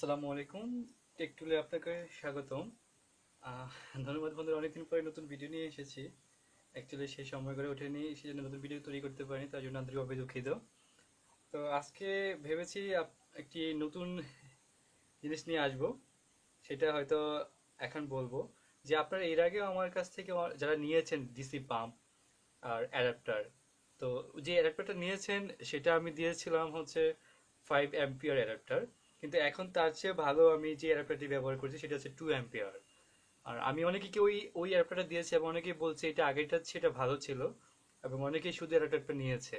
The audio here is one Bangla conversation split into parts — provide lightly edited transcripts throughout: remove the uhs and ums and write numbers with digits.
আসসালামু আলাইকুম। টেক টুলে আপনাকে স্বাগতম। আহ, ধন্যবাদ বন্ধুরা, অনেকদিন পরে নতুন ভিডিও নিয়ে এসেছি। অ্যাকচুয়ালি সেই সময় করে ওঠেনি, সেই জন্য নতুন ভিডিও তৈরি করতে পারিনি, তার জন্য আন্তরিকভাবে দুঃখিত। তো আজকে ভেবেছি একটি নতুন জিনিস নিয়ে আসবো। সেটা হয়তো এখন বলবো যে আপনারা এর আগেও আমার কাছ থেকে যারা নিয়েছেন ডিসি পাম্প আর অ্যাডাপ্টার, তো যে অ্যাডাপ্টারটা নিয়েছেন সেটা আমি দিয়েছিলাম হচ্ছে 5 অ্যাম্পিয়ার অ্যাডাপ্টার। কিন্তু এখন তার চেয়ে ভালো আমি যে অ্যাডাপ্টারটি ব্যবহার করছি সেটা হচ্ছে 2 অ্যাম্পিয়ার। আর আমি অনেকে ওই ওই অ্যাডাপ্টারটা দিয়েছি এবং অনেকেই বলছে এটা আগেরটা সেটা ভালো ছিল, এবং অনেকেই শুধু অ্যাডাপ্টারটা নিয়েছে।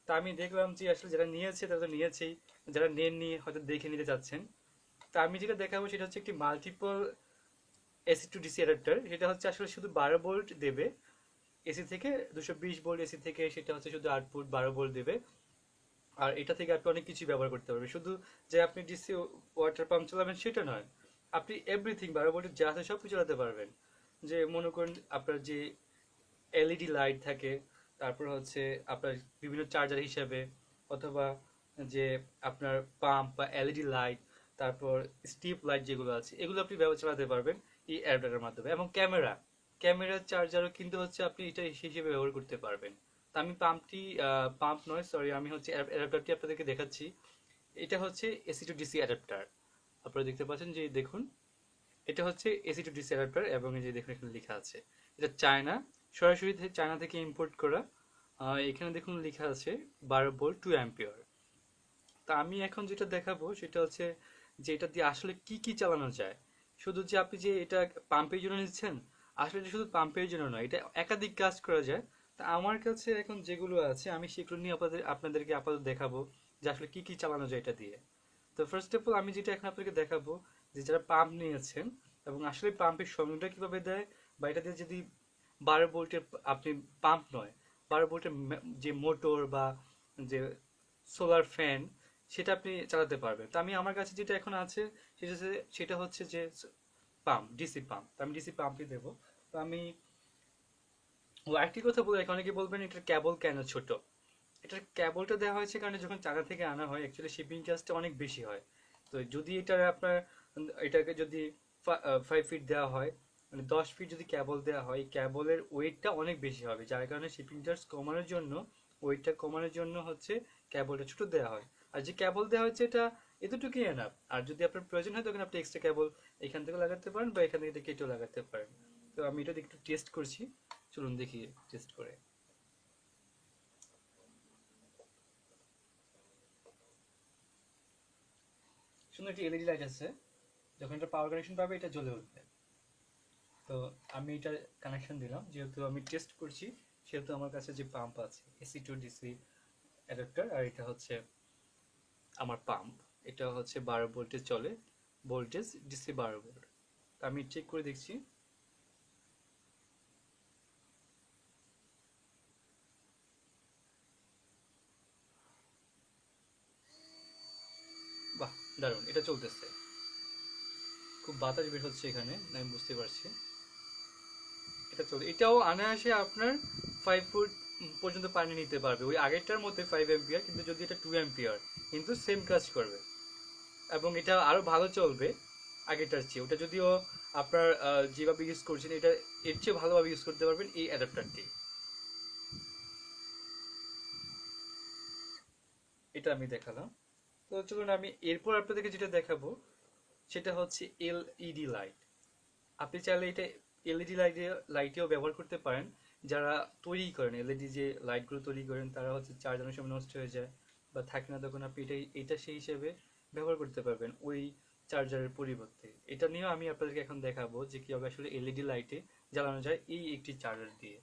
তা আমি দেখলাম যে আসলে যারা নিয়েছে তারা তো নিয়েছেই, যারা নেননি হয়তো দেখে নিতে চাচ্ছেন। তা আমি যেটা দেখাবো সেটা হচ্ছে একটি multiple AC two DC adapter. সেটা হচ্ছে আসলে শুধু 12 ভোল্ট দেবে এসি থেকে, 220 ভোল্ট এসি থেকে সেটা হচ্ছে শুধু আউটপুট 12 ভোল্ট দেবে। আর এটা থেকে আপনি অনেক কিছু ব্যবহার করতে পারবেন, শুধু যে আপনি ডিসি ওয়াটার পাম্প চালাবেন সেটা নয়, আপনি এভরিথিং 12 ভোল্টের যা আছে সব কিছু চালাতে পারবেন। যে মনে করেন আপনার যে এলইডি লাইট থাকে, তারপর হচ্ছে আপনার বিভিন্ন চার্জার হিসাবে, অথবা যে আপনার পাম্প বা এলইডি লাইট, তারপর স্ট্রিপ লাইট যেগুলো আছে এগুলো আপনি ব্যবহার চালাতে পারবেন এই অ্যাডাপ্টারের মাধ্যমে। এবং ক্যামেরার চার্জারও কিন্তু হচ্ছে আপনি এটা হিসেবে ব্যবহার করতে পারবেন। তা আমি পাম্প নয়, সরি, আমি হচ্ছে অ্যাডাপ্টারটি আপনাদেরকে দেখাচ্ছি। এটা হচ্ছে এসি টু ডিসি অ্যাডাপ্টার। আপনারা দেখতে পাচ্ছেন যে দেখুন, এটা হচ্ছে এসি টু ডিসি অ্যাডাপ্টার, এবং এই যে দেখুন এখানে লেখা আছে এটা চায়না, সরাসরি চায়না থেকে ইম্পোর্ট করা। এখানে দেখুন লেখা আছে 12 ভোল্ট 2 অ্যাম্পিয়ার। তা আমি এখন যেটা দেখাবো সেটা হচ্ছে যে এটা দিয়ে আসলে কি কি চালানো যায়। শুধু যে আপনি যে এটা পাম্পের জন্য নিচ্ছেন, আসলে এটা শুধু পাম্পের জন্য নয়, এটা একাধিক কাজ করা যায়। তা আমার কাছে এখন যেগুলো আছে আমি সেগুলো নিয়ে আপনাদেরকে আপাতত দেখাবো যে আসলে কি কি চালানো যায় এটা দিয়ে। তো ফার্স্ট অফ অল আমি যেটা এখন আপনাকে দেখাবো, যে যারা পাম্প নিয়েছেন এবং আসলে পাম্পের সংযোগটা কিভাবে দেয়, বা এটা দিয়ে যদি 12 ভোল্টের আপনি পাম্প নয়, 12 ভোল্টের যে মোটর বা যে সোলার ফ্যান সেটা আপনি চালাতে পারবেন। তো আমি আমার কাছে যেটা এখন আছে সেটা হচ্ছে যে পাম্প, ডিসি পাম্প। তো আমি ডিসি পাম্পই দেবো। তো আমি ও একটি কথা বলে রাখি, অনেকে বলবেন এটার কেবল কেন ছোট। এটার কেবলটা দেওয়া হয়েছে কারণ যখন চায়না থেকে আনা হয় অ্যাকচুয়ালি শিপিং চার্জটা অনেক বেশি হয়। তো যদি এটার আপনার এটাকে যদি 5 ফিট দেওয়া হয়, মানে 10 ফিট যদি কেবল দেওয়া হয়, কেবলের ওয়েটটা অনেক বেশি হবে, যার কারণে শিপিং চার্জ কমানোর জন্য, ওয়েটটা কমানোর জন্য হচ্ছে কেবলটা ছোট দেওয়া হয়। আর যে কেবল দেওয়া হচ্ছে এটা এতটুকুই এনাফ। আর যদি আপনার প্রয়োজন হয় তখন আপনি এক্সট্রা কেবল এখান থেকে লাগাতে পারেন বা এখান থেকে কেটেও লাগাতে পারেন। তো আমি এটা একটু টেস্ট করছি, চলুন দেখি টেস্ট করে। সুন্দর একটি এলইডি লাইট আছে, যখন এটা পাওয়ার কানেকশন পাবে এটা জ্বলে উঠবে। তো আমি এটা কানেকশন দিলাম, যেহেতু আমি টেস্ট করছি সেহেতু আমার কাছে যে পাম্প আছে এসি টু ডিসি অ্যাডাপ্টার, আর এটা হচ্ছে আমার পাম্প। এটা হচ্ছে 12 ভোল্টে চলে, ভোল্টেজ ডিসি 12 ভোল্ট। আমি চেক করে দেখছি। বাহ, দারুণ, এটা চলতেছে। খুব বাতাস বের হচ্ছে এখানে, আমি বুঝতে পারছি। এটা চলছে, এটাও অনায়াসে আপনার 5 ফুট পর্যন্ত পানি নিতে পারবে, ওই আগেরটার মধ্যে 5 অ্যাম্পিয়ার, কিন্তু যদি এটা 2 অ্যাম্পিয়ার কিন্তু সেম কাজ করবে, এবং এটা আরো ভালো চলবে আগেরটার চেয়ে। ওটা যদিও আপনার যেভাবে ইউজ করছেন এটা এর চেয়ে ভালোভাবে ইউজ করতে পারবেন এই অ্যাডাপ্টারটি। এটা আমি দেখালাম। তো চলুন আমি এরপর আপনাদেরকে যেটা দেখাবো সেটা হচ্ছে এলইডি লাইট। আপনি চাইলে এটা এলইডি লাইটেও ব্যবহার করতে পারেন। যারা তৈরি করেন এলইডি যে লাইটগুলো তৈরি করেন তারা হচ্ছে চার্জ অনেক সময় নষ্ট হয়ে যায় বা থাকে না, তখন আপনি এটা সেই হিসেবে ব্যবহার করতে পারবেন ওই চার্জারের পরিবর্তে। এটা নিয়েও আমি আপনাদেরকে এখন দেখাবো যে কিভাবে আসলে এলইডি লাইটে জ্বালানো যায় এই একটি চার্জার দিয়ে।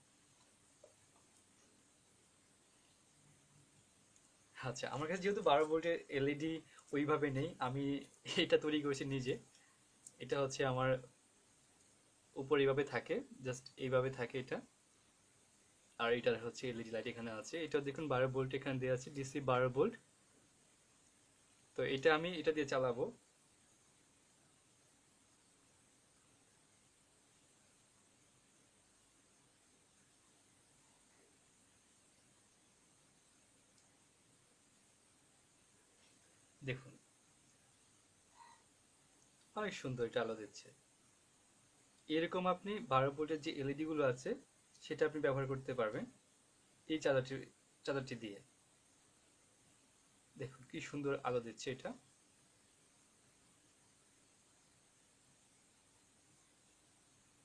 আচ্ছা, আমার কাছে যেহেতু 12 ভোল্টের এলইডি ওইভাবে নেই, আমি এটা তৈরি করেছি নিজে। এটা হচ্ছে আমার উপর এইভাবে থাকে, জাস্ট এইভাবে থাকে এটা। আর এটা হচ্ছে এলইডি লাইট এখানে আছে, এটা দেখুন 12 ভোল্ট এখানে দেওয়া আছে, ডিসি 12 ভোল্ট। তো এটা আমি এটা দিয়ে চালাবো। দেখুন, অনেক সুন্দর এটা আলো দিচ্ছে। এরকম আপনি 12 ভোল্টের যে এলইডি গুলো আছে সেটা আপনি ব্যবহার করতে পারবেন এই চার্জারটি দিয়ে। দেখুন কি সুন্দর আলো দিচ্ছে এটা।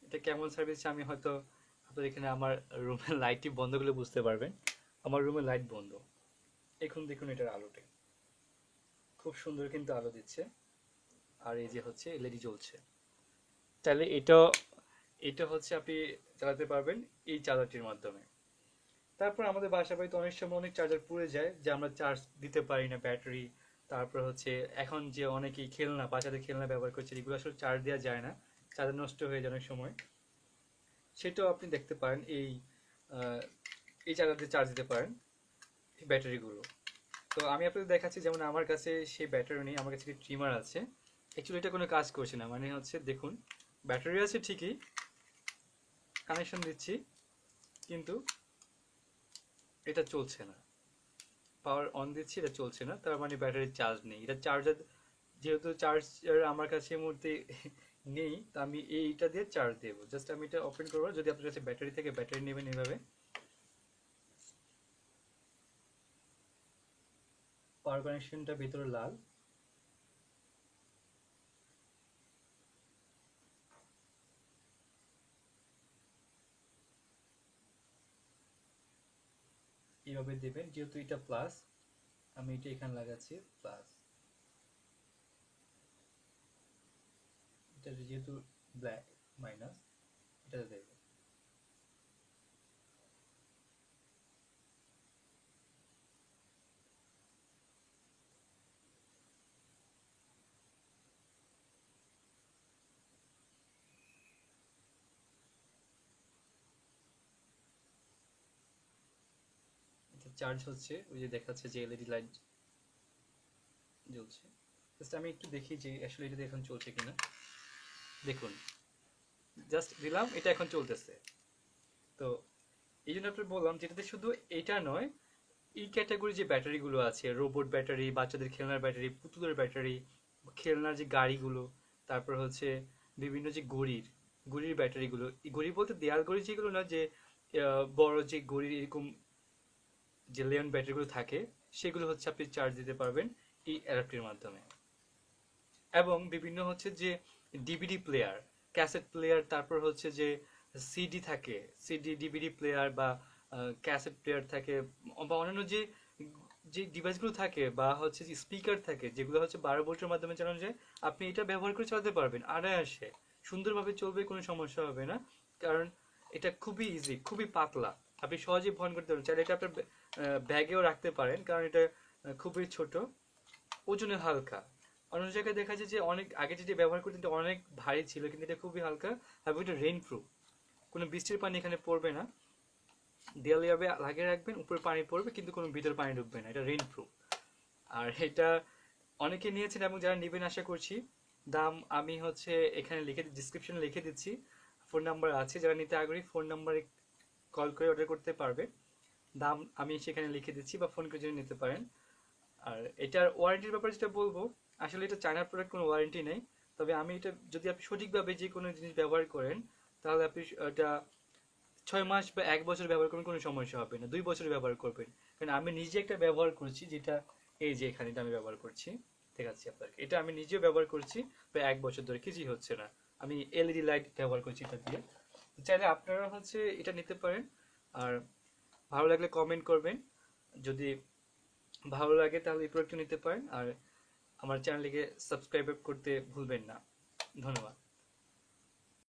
এটা কেমন সার্ভিস আমি হয়তো আপনাদের এখানে আমার রুমের লাইটটি বন্ধ করলে বুঝতে পারবেন। আমার রুমের লাইট বন্ধ, এখন দেখুন এটার আলোটা খুব সুন্দর কিন্তু আলো দিচ্ছে। আর এই যে হচ্ছে এলইডি জ্বলছে। তাহলে এটা এটা হচ্ছে আপনি চালাতে পারবেন এই চার্জারটির মাধ্যমে। তারপর আমাদের বাসা বাড়িতে অনেক সময় অনেক চার্জার পুড়ে যায় যে আমরা চার্জ দিতে পারি না ব্যাটারি। তারপর হচ্ছে এখন যে অনেকেই খেলনা, বাচ্চাদের খেলনা ব্যবহার করছে, এগুলো আসলে চার্জ দেওয়া যায় না, চার্জার নষ্ট হয়ে যায় অনেক সময়। সেটাও আপনি দেখতে পারেন আহ, এই চার্জার দিয়ে চার্জ দিতে পারেন এই ব্যাটারিগুলো। তো আমি আপনাদের দেখাচ্ছি, যেমন আমার কাছে সেই ব্যাটারি নেই, আমার কাছে ট্রিমার আছে। অ্যাকচুয়ালি এটা কোনো কাজ করছে না, মানে হচ্ছে দেখুন ব্যাটারি আছে ঠিকই, কানেকশন দিচ্ছি, কিন্তু এটা চলছে না। পাওয়ার অন দিচ্ছি, এটা চলছে না, তার মানে ব্যাটারির চার্জ নেই। এটা চার্জার, যেহেতু চার্জার আমার কাছে এই মুহূর্তে নেই, তা আমি এইটা দিয়ে চার্জ দেবো। জাস্ট আমি এটা ওপেন করবো, যদি আপনার কাছে ব্যাটারি থেকে ব্যাটারি নেবেন এভাবে। পাওয়ার কানেকশনটা ভিতরে লাল, এইভাবে দেবেন। যেহেতু এটা প্লাস, আমি এটা এখানে লাগাচ্ছি প্লাস, এটা যেহেতু ব্ল্যাক মাইনাস, এটা দেবো। এটা চার্জ হচ্ছে, ওই যে দেখাচ্ছে যে এলইডি লাইট জ্বলছে। জাস্ট আমি একটু দেখি যে আসলে এটা এখন চলছে কিনা। দেখুন জাস্ট দিলাম, এটা এখন চলতেছে। তো এই জন্য আপনি বললাম যেটাতে শুধু এটা নয়, এই ক্যাটাগরি যে ব্যাটারিগুলো আছে, রোবট ব্যাটারি, বাচ্চাদের খেলনার ব্যাটারি, পুতুলের ব্যাটারি, খেলনার যে গাড়িগুলো, তারপর হচ্ছে বিভিন্ন যে ঘড়ির ব্যাটারিগুলো, এই ঘড়ি বলতে দেয়াল ঘড়ি যেগুলো না, যে বড় যে ঘড়ির এরকম যে লেয়ন ব্যাটারিগুলো থাকে, সেগুলো হচ্ছে আপনি চার্জ দিতে পারবেন এই অ্যাডাপ্টারের মাধ্যমে। এবং বিভিন্ন হচ্ছে যে ডিভিডি প্লেয়ার, ক্যাসেট প্লেয়ার, তারপর হচ্ছে যে সিডি থাকে, সিডি ডিভিডি প্লেয়ার বা ক্যাসেট প্লেয়ার থাকে, বা অন্যান্য যে যে ডিভাইসগুলো থাকে, বা হচ্ছে যে স্পিকার থাকে, যেগুলো হচ্ছে 12 ভোল্টের মাধ্যমে চালানো যায়, আপনি এটা ব্যবহার করে চালাতে পারবেন আনায়াসে। সুন্দরভাবে চলবে, কোনো সমস্যা হবে না। কারণ এটা খুবই ইজি, খুবই পাতলা, আপনি সহজেই বহন করতে পারেন। চাইলে এটা আপনার ব্যাগেও রাখতে পারেন, কারণ এটা খুবই ছোট, ওজনে হালকা। অন্য জায়গায় দেখা যায় যে অনেক আগে যেটি ব্যবহার করতেন এটা অনেক ভারী ছিল, কিন্তু এটা খুবই হালকা এবং এটা রেইন প্রুফ, কোনো বৃষ্টির পানি এখানে পড়বে না। দেয়ালে যাবে লাগিয়ে রাখবেন, উপরে পানি পড়বে কিন্তু কোনো ভিতরে পানি ঢুকবে না, এটা রেইন প্রুফ। আর এটা অনেকে নিয়েছেন এবং যারা নেবেন আশা করছি। দাম আমি হচ্ছে এখানে লিখে ডিসক্রিপশনে লিখে দিচ্ছি, ফোন নাম্বার আছে, যারা নিতে আগ্রহী ফোন নাম্বারে কল করে অর্ডার করতে পারবে। দাম আমি সেখানে লিখে দিচ্ছি, বা ফোন করে জেনে নিতে পারেন। আর এটার ওয়ারেন্টির ব্যাপারে যেটা বলবো, আসলে এটা চায়নার প্রোডাক্ট, কোনো ওয়ারেন্টি নেই। তবে আমি এটা, যদি আপনি সঠিকভাবে যে কোনো জিনিস ব্যবহার করেন, তাহলে আপনি এটা 6 মাস বা 1 বছর ব্যবহার করবেন, কোনো সমস্যা হবে না। 2 বছর ব্যবহার করবেন, কারণ আমি নিজে একটা ব্যবহার করছি, যেটা এই যে এখানে এটা আমি ব্যবহার করছি, দেখাচ্ছি আপনাকে। এটা আমি নিজেও ব্যবহার করছি প্রায় 1 বছর ধরে, কিছুই হচ্ছে না। আমি এলইডি লাইট ব্যবহার করছি এটা দিয়ে। চাইলে আপনারা হচ্ছে এটা নিতে পারেন। আর ভালো লাগলে কমেন্ট করবেন, যদি ভালো লাগে তাহলে এই প্রোডাক্টটা নিতে পারেন। আর আমার চ্যানেলটিকে সাবস্ক্রাইব করতে ভুলবেন না। ধন্যবাদ।